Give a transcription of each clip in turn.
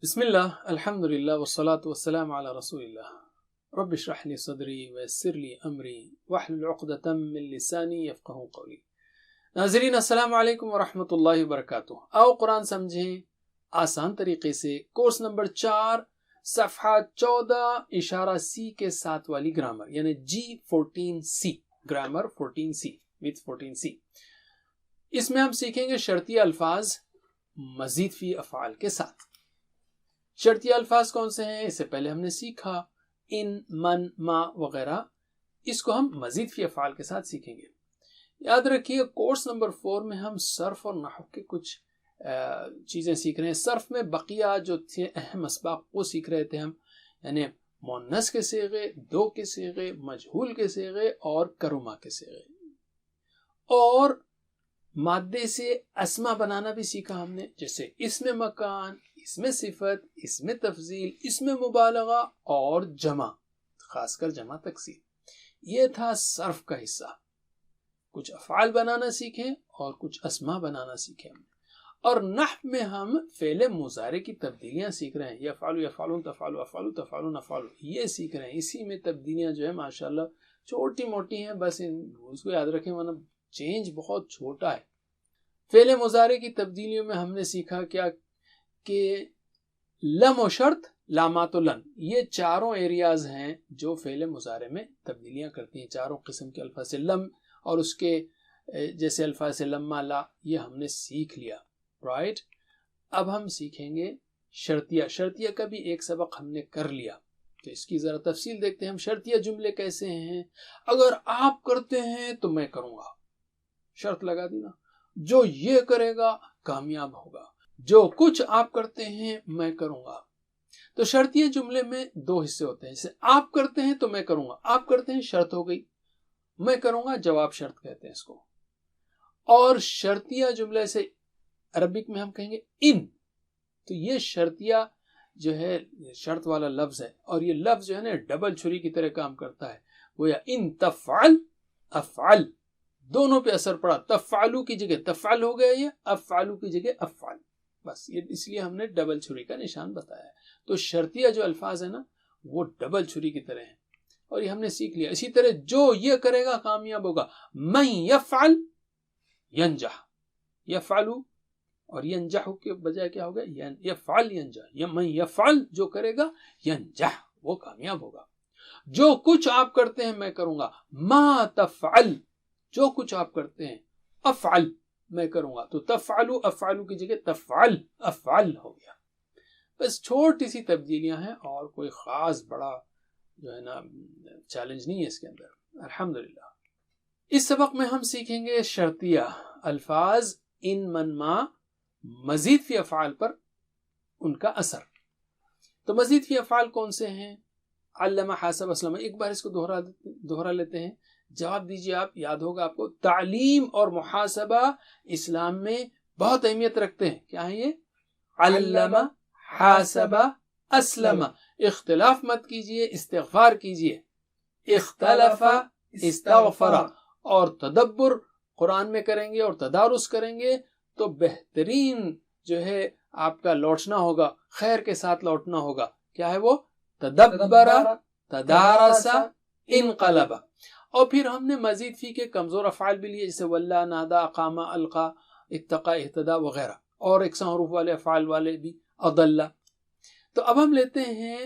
بسم الله الحمد لله والصلاة والسلام على رسول الله رب اشرح لي صدري ويسر لي أمري واحلل عقدة من لساني يفقهوا قولي. ناظرین السلام علیکم ورحمۃ اللہ وبرکاتہ. آؤ قرآن سمجھیں آسان طریقے سے. کورس نمبر 4 صفحہ 14 سی کے ساتھ والی گرامر یعنی G14C grammar 14C with 14C. اس میں ہم سیکھیں گے شرطیہ الفاظ مزید فی افعال کے ساتھ. شرطیہ الفاظ کون سے ہیں؟ اس سے پہلے ہم نے سیکھا ان، من، ما وغیرہ. اس کو ہم مزید فی افعال کے ساتھ سیکھیں گے. یاد رکھیے کورس نمبر 4 میں ہم صرف اور نحو کے کچھ چیزیں سیکھ رہے ہیں. صرف میں بقیہ جو تھے اہم اسباق وہ سیکھ رہے تھے ہم، یعنی مؤنث کے صیغے، دو کے صیغے، مجہول کے صیغے اور کرما کے صیغے. اور مادے سے اسما بنانا بھی سیکھا ہم نے، جیسے اسم مکان، اسم صفت، اسم تفضیل، اسم مبالغہ اور جمع، خاص کر جمع تکسیر. یہ تھا صرف کا حصہ. کچھ افعال بنانا سیکھیں اور کچھ اسما بنانا سیکھیں. اور نحو میں ہم فعل مضارع کی تبدیلیاں سیکھ رہے ہیں. یفعل، یفعلون، تفعل، افعل، تفعلون، افعل، یہ سیکھ رہے ہیں. اسی میں تبدیلیاں جو ہے ماشاءاللہ چھوٹی موٹی ہیں، بس ان رولز کو یاد رکھیں ورنہ چینج بہت چھوٹا ہے. فعل مضارع کی تبدیلیوں میں ہم نے سیکھا کیا کہ لم و شرط، لامات و لن، یہ چاروں ایریاز ہیں جو فعل مضارع میں تبدیلیاں کرتی ہیں. چاروں قسم کے الفاظ سے لم اور اس کے جیسے الفاظ سے لما، لا، یہ ہم نے سیکھ لیا. رائٹ. اب ہم سیکھیں گے شرطیہ. شرطیہ کا بھی ایک سبق ہم نے کر لیا، تو اس کی ذرا تفصیل دیکھتے ہیں. ہم شرطیہ جملے کیسے ہیں؟ اگر آپ کرتے ہیں تو میں کروں گا، شرط لگا دینا. جو یہ کرے گا کامیاب ہوگا. جو کچھ آپ کرتے ہیں میں کروں گا. تو شرطیہ جملے میں دو حصے ہوتے ہیں. جیسے آپ کرتے ہیں تو میں کروں گا، آپ کرتے ہیں شرط ہو گئی، میں کروں گا جواب شرط کہتے ہیں اس کو. اور شرطیہ جملے سے عربک میں ہم کہیں گے ان. تو یہ شرطیہ جو ہے شرط والا لفظ ہے، اور یہ لفظ جو ہے نا ڈبل چھری کی طرح کام کرتا ہے. وہ یا ان تفعل افعل، دونوں پہ اثر پڑا. تفعلو کی جگہ تفعل ہو گیا، یہ افعلو کی جگہ افعل. بس یہ اس لیے ہم نے ڈبل چھری کا نشان بتایا ہے. تو شرطیہ جو الفاظ ہیں نا وہ ڈبل چھری کی طرح ہیں، اور یہ ہم نے سیکھ لیا. اسی طرح جو یہ کرے گا کامیاب ہوگا. من یفعل ینجح، یفعلو اور ینجح کے بجائے کیا ہوگا؟ یفعل ینجح. من یفعل جو کرے گا ینجح، وہ کامیاب ہوگا. جو کچھ آپ کرتے ہیں میں کروں گا. ما تفعل، جو کچھ آپ کرتے ہیں، افعل میں کروں گا. تو تفعلو افعلو کی جگہ تفعل افعل ہو گیا. بس چھوٹی سی تبدیلیاں ہیں اور کوئی خاص بڑا جو ہے نا چیلنج نہیں ہے اس کے اندر. الحمدللہ. اس سبق میں ہم سیکھیں گے شرطیہ الفاظ ان، من، ما، مزید فی افعال پر ان کا اثر. تو مزید فی افعال کون سے ہیں؟ علم، حاسب، اسلم. ایک بار اس کو دوہرا لیتے ہیں. جواب دیجیے آپ، یاد ہوگا آپ کو. تعلیم اور محاسبہ اسلام میں بہت اہمیت رکھتے ہیں. کیا ہے یہ؟ علم، حاسب، اسلم. اختلاف مت کیجیے، استغفار کیجیے. اختلف، استغفر. اور تدبر قرآن میں کریں گے اور تدارس کریں گے تو بہترین جو ہے آپ کا لوٹنا ہوگا، خیر کے ساتھ لوٹنا ہوگا. کیا ہے وہ؟ تدبر، تدارس، انقلب. اور پھر ہم نے مزید فی کے کمزور افعال بھی لیے، جیسے ولّا، نادا، اقام، القا، اتقا، اہتدا وغیرہ. اور یکساں حروف والے افعال والے بھی، اضل. تو اب ہم لیتے ہیں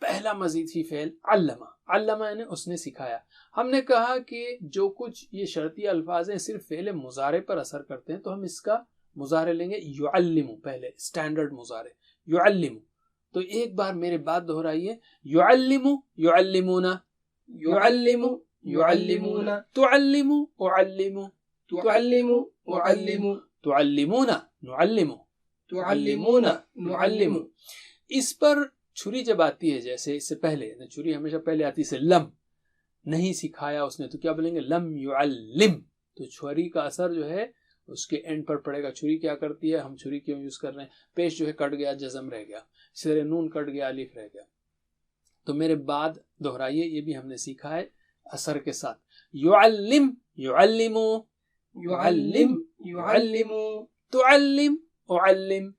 پہلا مزید فی فعل علمہ. علمہ یعنی اس نے سکھایا. ہم نے کہا کہ جو کچھ یہ شرطیہ الفاظ ہیں صرف فعل مضارع پر اثر کرتے ہیں، تو ہم اس کا مضارع لیں گے یعلم. پہلے اسٹینڈرڈ مضارع یعلم. تو ایک بار میرے بات دہرائیے. یعلم، یعلمون، یعلم، يعلمون، تعلم، أعلم، تعلم، أعلم، تعلمون، نعلم، تعلمون، نعلم. اس پر چھری جب آتی ہے، جیسے اس سے پہلے چھری ہمیشہ پہلے آتی ہے، لم نہیں سکھایا اس نے، تو کیا بولیں گے؟ لم يعلم. تو چھری کا اثر جو ہے اس کے اینڈ پر پڑے گا. چھری کیا کرتی ہے؟ ہم چھری کیوں یوز کر رہے ہیں؟ پیش جو ہے کٹ گیا، جزم رہ گیا. سر نون کٹ گیا، الف رہ گیا. تو میرے بعد دہرائیے، یہ بھی ہم نے سیکھا ہے اثر کے ساتھ. يعلم، يعلم، يعلم، يعلم. تعلم، أعلم،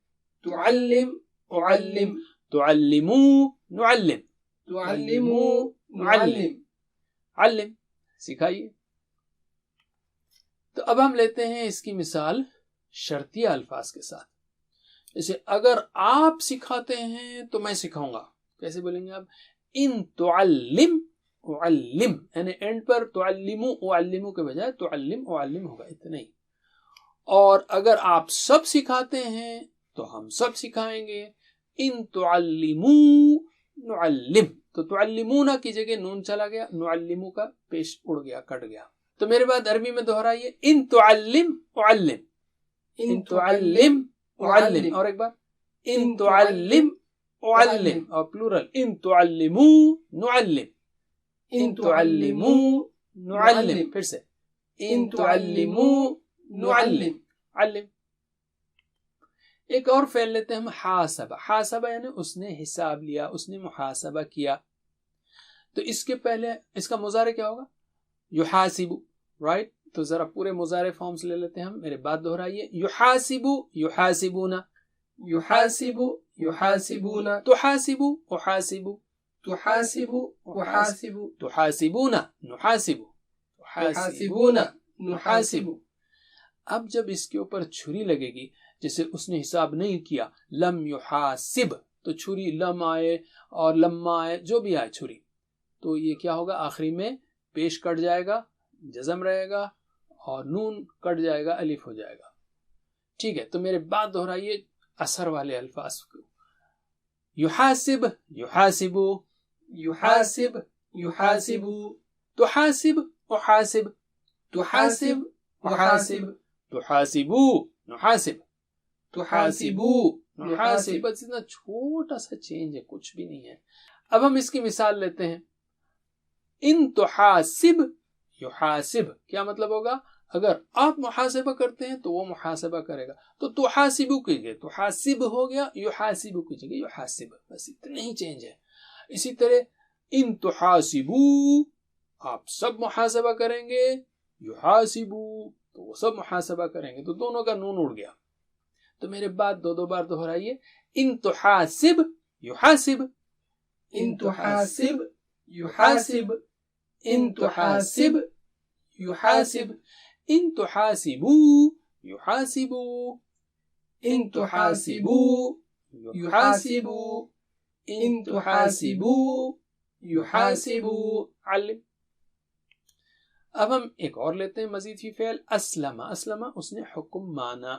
تعلم، أعلم تعلموا نعلم تعلموا نعلم علم سکھائیے. تو اب ہم لیتے ہیں اس کی مثال شرطیہ الفاظ کے ساتھ. جیسے اگر آپ سکھاتے ہیں تو میں سکھاؤں گا. کیسے بولیں گے آپ؟ ان تعلم اعلم، یعنی اینڈ پر تعلموا اعلموا کے بجائے تعلم اعلم ہوگا، اتنا ہی. اور اگر آپ سب سکھاتے ہیں تو ہم سب سکھائیں گے. ان تعلموا نعلم، تو تعلمون کی جگہ نون چلا گیا، نعلمو کا پیش اڑ گیا، کٹ گیا. تو میرے بعد عربی میں دہرائیے، ان تعلم اعلم، ان تعلم اعلم. اور ایک بار ان تعلم اعلم، اور پلورل ان تعلموا نعلم، ان تعلموا نعلم. پھر سے ان تعلموا نعلم علم. ایک اور فعل لیتے ہیں ہم، حاسبہ. حاسبہ یعنی اس نے حساب لیا، اس نے محاسبہ کیا. تو اس کے پہلے اس کا مضارع کیا ہوگا؟ یحاسب، رائٹ. تو ذرا پورے مضارع فارمز لے لیتے ہیں ہم، میرے بات دہرائیے. یحاسب یحاسبون، يحاسب يحاسبون تحاسب احاسب، تحاسب أحاسب تحاسبون نحاسب، تحاسبون نحاسب. اب جب اس کے اوپر چھری لگے گی، جیسے اس نے حساب نہیں کیا، لم یحاسب، تو چھری لم آئے اور لما آئے، جو بھی آئے چھری، تو یہ کیا ہوگا؟ آخری میں پیش کٹ جائے گا، جزم رہے گا، اور نون کٹ جائے گا، الف ہو جائے گا. ٹھیک ہے. تو میرے بات دہرائیے اثر والے الفاظ کو. یحاسب یحاسب، يحاسب يحاسب تحاسب احاسب، تحاسب أحاسب تحاسبو نحاسب، تحاسبو نحاسب. بس اتنا چھوٹا سا چینج ہے، کچھ بھی نہیں ہے. اب ہم اس کی مثال لیتے ہیں. ان تحاسب یحاسب، کیا مطلب ہوگا؟ اگر آپ محاسبہ کرتے ہیں تو وہ محاسبہ کرے گا. تو تحاسبو کیجئے، تحاسب ہو گیا، یحاسبو کیجئے یحاسب، بس اتنا ہی چینج ہے. اسی طرح ان تحاسبو، آپ سب محاسبہ کریں گے، یحاسبو تو وہ سب محاسبہ کریں گے، تو دونوں کا نون اڑ گیا. تو میرے بات دو بار دہرائیے. ان تحاسب یحاسب، إن تحاسب يحاسب إن تحاسب يحاسب ان تحاسبو یحاسبو، إن تحاسبوا يحاسبوا إن تحاسبوا يحاسبوا. علم. اب ہم ایک اور لیتے ہیں مزید فی فعل، اسلم. اسلم اس نے حکم مانا.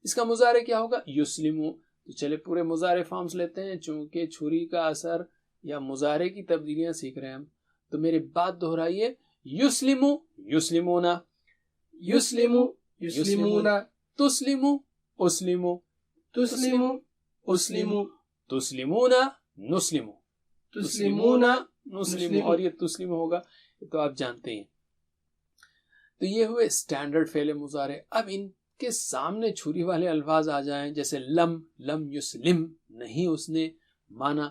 اس کا مضارع کیا ہوگا؟ یسلمو. تو چلے پورے مضارع فارمز لیتے ہیں، چونکہ چھری کا اثر یا مضارع کی تبدیلیاں سیکھ رہے ہیں ہم. تو میرے بات دہرائیے. یسلمو یسلمونا، يسلم يسلمون تسلمو اسلمو، تسلم أسلم تسلمونا نسلمو، تسلمون نسلمو. اور یہ تسلم ہوگا، یہ تو آپ جانتے ہیں. تو یہ ہوئے اسٹینڈرڈ فعل مضارع. اب ان کے سامنے چھری والے الفاظ آ جائیں، جیسے لم، لم یسلم، نہیں اس نے مانا،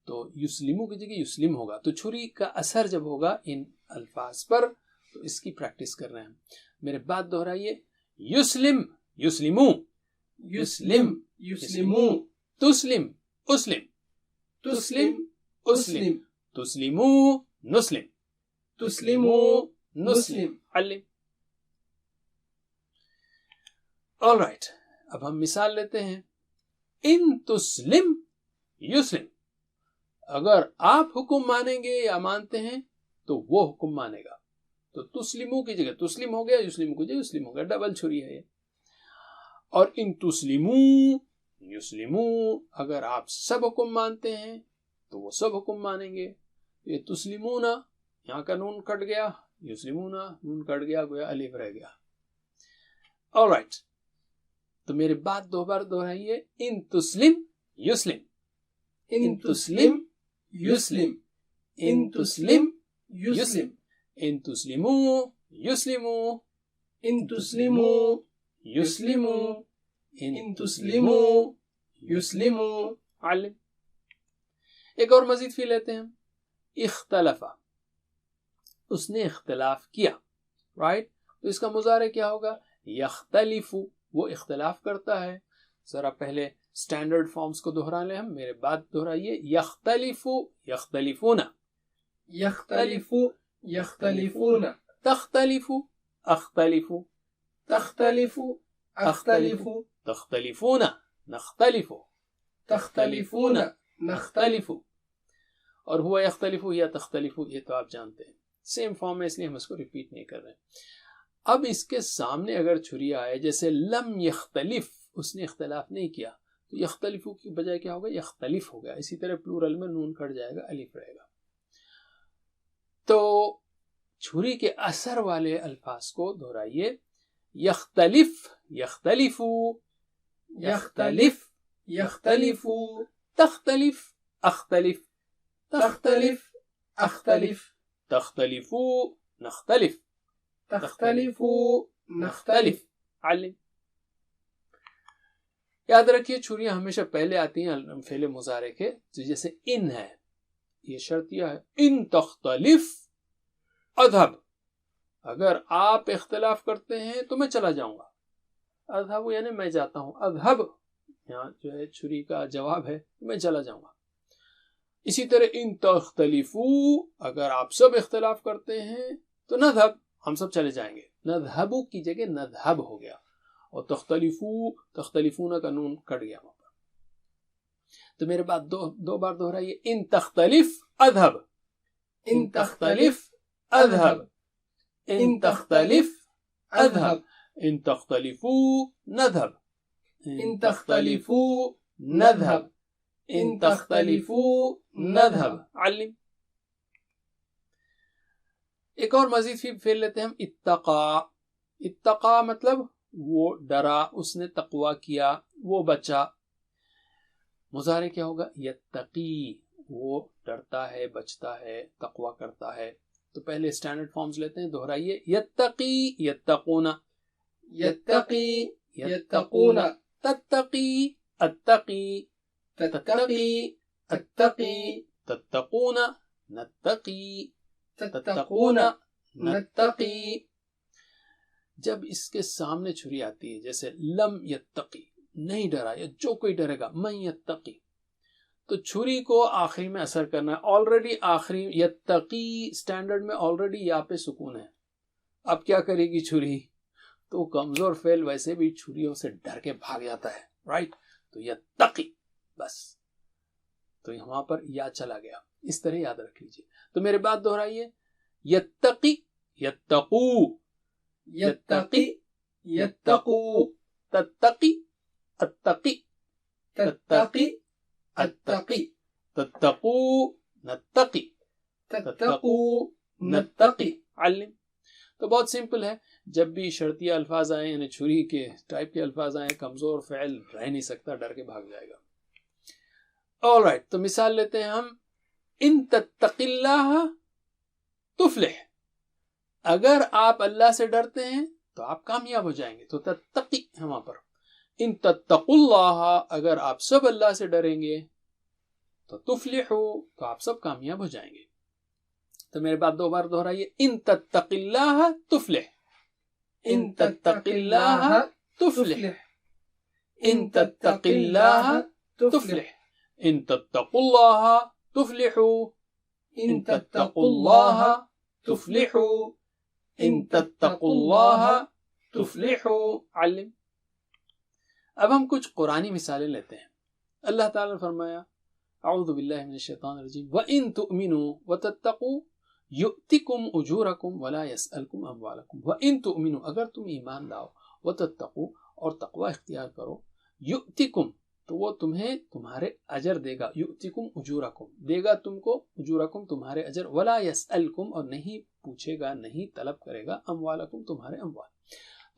تو یسلمو کی جگہ یسلم ہوگا. تو چھری کا اثر جب ہوگا ان الفاظ پر، تو اس کی پریکٹس کر رہے ہیں. میرے بات دہرائیے. یسلم یسلمو، يسلم يسلمو تسلم اسلم، تسلم أسلم تسلمو نسلم، تسلمو نسلم. علم. All right. اب ہم مثال لیتے ہیں. ان تسلم یسلم، اگر آپ حکم مانیں گے یا مانتے ہیں تو وہ حکم مانے گا. تو تسلمو کی جگہ تسلم ہو گیا، یسلم کی جگہ یسلم ہو گیا، ڈبل چھری ہے یہ. اور ان تسلمو یسلمو، اگر آپ سب حکم مانتے ہیں تو وہ سب حکم مانیں گے. یہ تسلمونا، یہاں کا نون کٹ گیا، یسلمونا نون کٹ گیا، گویا الف رہ گیا. All right. تو میرے بات دو بار دہرائیے. ان تسلم یسلم، إن تسلم يسلم إن تسلم يسلم ان تسلمو یسلمو، إن تسلموا یسلمو، إن تسلموا يسلموا. علم. ایک اور مزید فی لیتے ہیں. اختلف، اس نے اختلاف کیا، رائٹ. تو اس کا مضارع کیا ہوگا؟ یختلف، وہ اختلاف کرتا ہے. ذرا پہلے اسٹینڈرڈ فارمز کو دہرا لیں ہم، میرے بعد دہرائیے. یختلف یختلفون، يختلف يختلفون، تختلف اختلف، تختلف أختلف، تختلفون نختلف، تختلفون نختلف. اور ہوا یختلف یا تختلف یہ تو آپ جانتے ہیں، سیم فارم ہے، اس لیے ہم اس کو ریپیٹ نہیں کر رہے. اب اس کے سامنے اگر چھری آئے جیسے لم یختلف، اس نے اختلاف نہیں کیا، تو یختلف کی بجائے کیا ہوگا؟ یختلف ہوگا. اسی طرح پلورل میں نون کٹ جائے گا، الف رہے گا. تو چھری کے اثر والے الفاظ کو دہرائیے. یختلف یختلف، يختلف يختلف، تختلف اختلف، تختلف أختلف، تختلف نختلف، تختلف نختلف. علم. یاد رکھیے چھریاں ہمیشہ پہلے آتی ہیں فعل مضارع کے، جیسے ان ہے، یہ شرطیہ ہے. ان تختلف اذهب، اگر آپ اختلاف کرتے ہیں تو میں چلا جاؤں گا. اذهب یعنی میں جاتا ہوں، اذهب یہاں جو ہے چھری کا جواب ہے، میں چلا جاؤں گا. اسی طرح ان تختلفو، اگر آپ سب اختلاف کرتے ہیں تو نذهب، ہم سب چلے جائیں گے. نذهب کی جگہ نذهب ہو گیا، اور تختلفو تختلفون کا نون کٹ گیا وہاں پر. تو میرے بعد دو بار دہرائیے. ان تختلف اذهب، إن تختلف اذهب، ان تختلف أذهب، ان تختلفو نذهب، إن تختلفوا نذهب، إن تختلفوا نذهب. علم. ایک اور مزید فعل لیتے ہیں ہم. اتقا، اتقا مطلب وہ ڈرا، اس نے تقوی کیا، وہ بچا. مضارع کیا ہوگا؟ یتقی، وہ ڈرتا ہے، بچتا ہے، تقوی کرتا ہے. تو پہلے اسٹینڈرڈ فارمز لیتے ہیں، دہرائیے. یتقی یتقون، يتقي يتقون، تتقی اتقی، تتقي أتقي، تتقون نتقی، تتقون نتقي. جب اس کے سامنے چھری آتی ہے جیسے لم یتقی، نہیں ڈرا، یا جو کوئی ڈرے گا، من یتقی، تو چھری کو آخری میں اثر کرنا ہے. آلریڈی آخری یتقی اسٹینڈرڈ میں آلریڈی یا پہ سکون ہے. اب کیا کرے گی چھری؟ تو کمزور فعل ویسے بھی چھریوں سے ڈر کے بھاگ جاتا ہے، رائٹ؟ تو یتقی بس، تو وہاں پر یا چلا گیا. اس طرح یاد رکھ لیجیے. تو میرے بات دہرائیے. یتقی یتقو، يتقي يتقوا، تتقی اتقی، تتقي أتقي، تتقو نتقی، تتقوا نتقي. علم. تو بہت سمپل ہے. جب بھی شرطیہ الفاظ آئیں، یعنی چھری کے ٹائپ کے الفاظ آئیں، کمزور فعل رہ نہیں سکتا، ڈر کے بھاگ جائے گا. آل رائٹ، تو مثال لیتے ہیں ہم. ان تتقی اللہ تفلح، اگر آپ اللہ سے ڈرتے ہیں تو آپ کامیاب ہو جائیں گے. تو تتقی ہے وہاں پر. ان تتقوا اللہ، اگر آپ سب اللہ سے ڈریں گے تو تفلحو، تو آپ سب کامیاب ہو جائیں گے. تو میرے بات دو بار دہرائیے. ان تتقی اللہ تفلح، ان تتقی اللہ تفلح، ان تتقی اللہ تفلح، ان تتقوا اللہ تفلحو، ان تتقوا اللہ تفلحو، ان تتقوا اللہ تفلحو. علم. اب ہم کچھ قرآنی مثالیں لیتے ہیں. اللہ تعالیٰ نے فرمایا اعوذ باللہ من الشیطان الرجیم وَإِن تُؤْمِنُوا وَتَتَّقُوا يُؤْتِكُمْ أُجُورَكُمْ وَلَا يَسْأَلْكُمْ أَمْوَالَكُمْ. وَإِن تُؤْمِنُوا، اگر تم ایمان لاؤ، وَتَتَّقُوا اور تقوی اختیار کرو، يُؤْتِكُمْ تو وہ تمہیں تمہارے اجر دے گا. يُؤْتِكُمْ أُجُورَكُمْ دے گا تم کو، أُجُورَكُمْ تمہارے اجر، وَلَا يَسْأَلْكُمْ اور نہیں پوچھے گا، نہیں طلب کرے گا، أَمْوَالَكُمْ تمہارے اموال.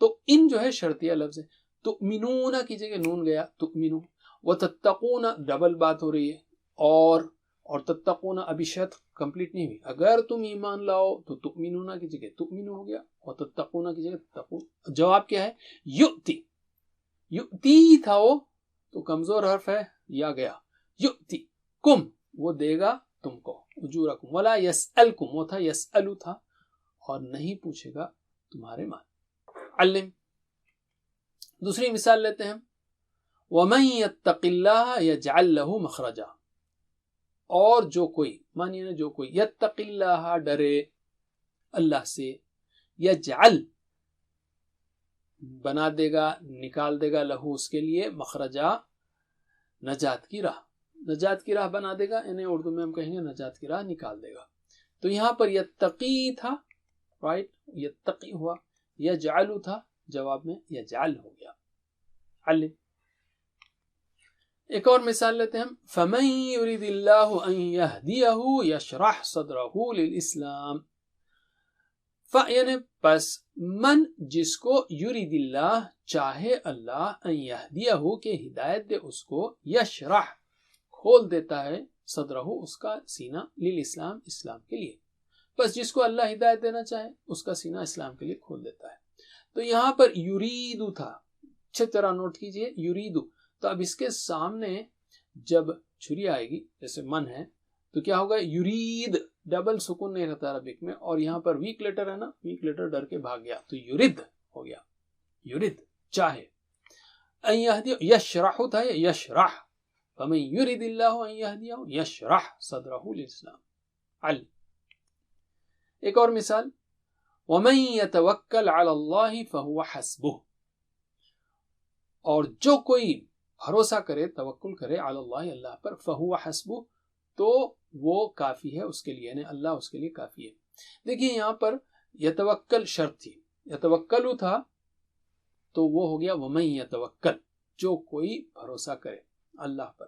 تو ان جو ہے شرطیہ لفظ ہے. تؤمنون کی جگہ نون گیا، تؤمنون. وتتقون ڈبل بات ہو رہی ہے، اور تتقون ابھی شرط کمپلیٹ نہیں ہوئی. اگر تم ایمان لاؤ تو تؤمنون کی جگہ تؤمنون ہو گیا، اور تتقون کی جگہ تتقون. جواب کیا ہے؟ یؤتی. یؤتی تھا وہ تو کمزور حرف ہے، یا گیا. یؤتی کم، وہ دے گا تم کو، اجورکم. ولا یسألکم، وہ تھا یسألو تھا، اور نہیں پوچھے گا تمہارے مال. علم. دوسری مثال لیتے ہیں ہم. وَمَن يَتَّقِ اللَّهَ يَجْعَل لَّهُ مَخْرَجًا، اور جو کوئی، مانیے جو کوئی یتق اللہ ڈرے اللہ سے، یجعل بنا دے گا، نکال دے گا، لہو اس کے لیے، مخرجا نجات کی راہ، نجات کی راہ بنا دے گا، انہیں اردو میں ہم کہیں گے نجات کی راہ نکال دے گا۔ تو یہاں پر یتقی تھا، رائٹ، یتقی ہوا، یجعل تھا، جواب میں یجعل ہو گیا۔ علم ایک اور مثال لیتے ہیں ہم، فَمَن يُرِدِ اللَّهُ أَن يَهْدِيَهُ يَشْرَحْ صَدْرَهُ لِلْإِسْلَامِ، یعنی پس من جس کو، یرید اللہ چاہے اللہ، ان یہدیہ کہ ہدایت دے اس کو، یشرح کھول دیتا ہے، صدرہ اس کا سینہ، للاسلام اسلام کے لیے، بس جس کو اللہ ہدایت دینا چاہے اس کا سینہ اسلام کے لیے کھول دیتا ہے۔ تو یہاں پر یرید تھا، اچھی طرح نوٹ کیجئے، یرید، تو اب اس کے سامنے جب چھری آئے گی، جیسے من ہے، تو کیا ہوگا، یرید، ڈبل سکون نہیں رہتا عربک میں، اور یہاں پر ویک لیٹر ہے نا، ویک لیٹر ڈر کے بھاگ گیا، تو یرید ہو گیا، یرید چاہے، ان یہدی، یشرح تھا، یشرح، فمن یرید اللہ ان یہدیہ یشرح صدرہ للاسلام۔ علم ایک اور مثال، ومن یتوکل علی اللہ فہو حسبہ، اور جو کوئی بھروسہ کرے، توکل کرے، علی اللہ اللہ پر، فہو حسبہ تو وہ کافی ہے اس کے لیے، یعنی اللہ اس کے لیے کافی ہے۔ دیکھیے یہاں پر یتوکل شرط تھی، یتوکل تھا تو وہ ہو گیا ومن یتوکل، جو کوئی بھروسہ کرے اللہ پر۔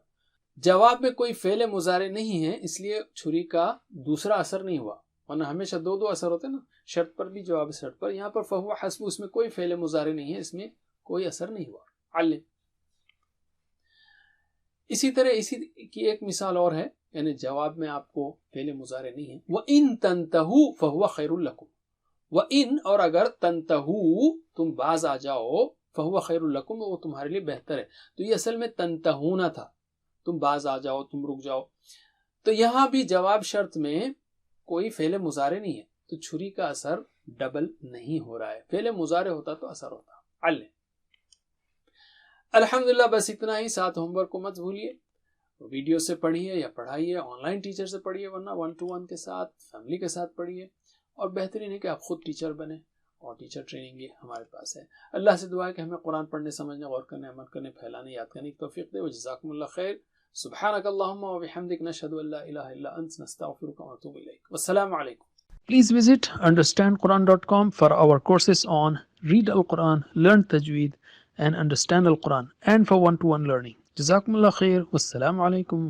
جواب میں کوئی فعل مضارع نہیں ہے، اس لیے چھری کا دوسرا اثر نہیں ہوا، ورنہ ہمیشہ دو اثر ہوتے نا، شرط پر بھی جواب شرط پر، یہاں پر فہو حسب، اس میں کوئی فعل مضارع نہیں ہے، اس میں کوئی اثر نہیں ہوا۔ علم اسی طرح اسی کی ایک مثال اور ہے، یعنی جواب میں آپ کو فعل مضارع نہیں ہے، وَإِن تَنْتَهُوا فَهُوَ خَيْرٌ لَكُمْ، وَإِن اور اگر تَنْتَهُوا تم باز آ جاؤ، فَهُوَ خَيْرٌ لَكُمْ وہ تمہارے لیے بہتر ہے۔ تو یہ اصل میں تَنْتَهُونَ تھا، تم باز آ جاؤ، تم رک جاؤ، تو یہاں بھی جواب شرط میں کوئی فعل مضارع نہیں ہے، تو چھری کا اثر ڈبل نہیں ہو رہا ہے، فعل مضارع ہوتا تو اثر ہوتا۔ علم الحمدللہ، بس اتنا ہی، ساتھ ہوم ورک کو مت بھولیے، ویڈیو سے پڑھیے یا پڑھائیے، آن لائن ٹیچر سے پڑھیے، ورنہ 1-to-1 کے ساتھ، فیملی کے ساتھ پڑھیے، اور بہترین ہے کہ آپ خود ٹیچر بنیں، اور ٹیچر ٹریننگ بھی ہمارے پاس ہے۔ اللہ سے دعا ہے کہ ہمیں قرآن پڑھنے، سمجھنے، غور کرنے، عمل کرنے، پھیلانے، یاد کرنے کی توفیق دے۔ وجزاکم اللہ خیر۔ سبحانک اللہم وبحمدک، نشہد ان لا الہ الا انت، نستغفرک ونتوب الیک۔ والسلام علیکم۔ Please visit understandquran.com for our courses on Read Al-Quran, Learn Tajweed and Understand Al-Quran, and for one-to-one learning. Jazakumullah khair. Wassalamu alaikum.